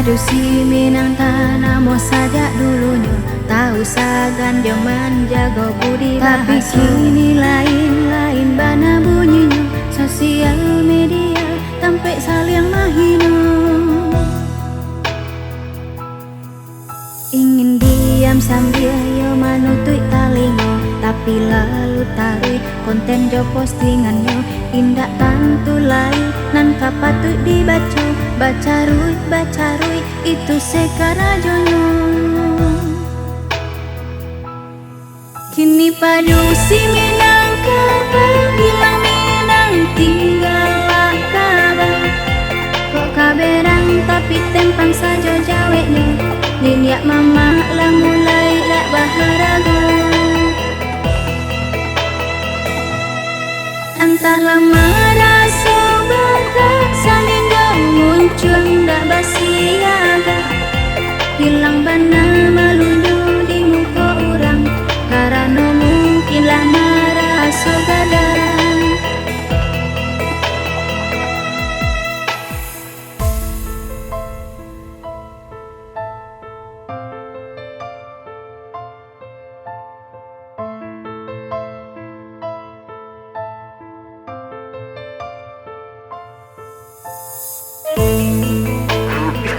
Padu si Minang tanah mau saja dulunya, tahu sagan dia menjaga budi tapi kini lain-lain bana bunyinya. Sosial media tampak saling mahina, ingin diam sambil yo manutui talingo, tapi lalu tarik konten jo postingannya indak tantu lain nan kapatut dibaca. Baca rui itu sekarang jonyo. Kini padu si Minang kabar, bilang Minang tinggal kabar. Kok kabarang tapi tempang saja jawabnya. Niniak mama lah mulai dak baharaga. Entah lama rasa bangga saling muncul ndak basiaga. Hilang bana malunya di muka orang, karena mungkinlah merasa gadang.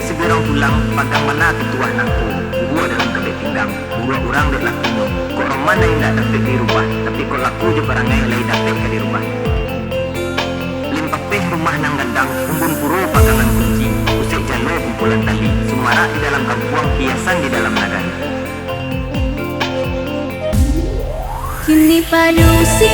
Segera pulang pandang mana tuah nangku gua dalam kabel pinggang buruh orang dek lakunya. Kok orang mana yang tak dapat di rumah, tapi kok laku je barangai lain dapat ke di rumah. Limpah peh rumah nang gandang umbun puru pagangan kunci, usik jalo kumpulan tali sumara di dalam kampung, hiasan di dalam nagari. Kini padu si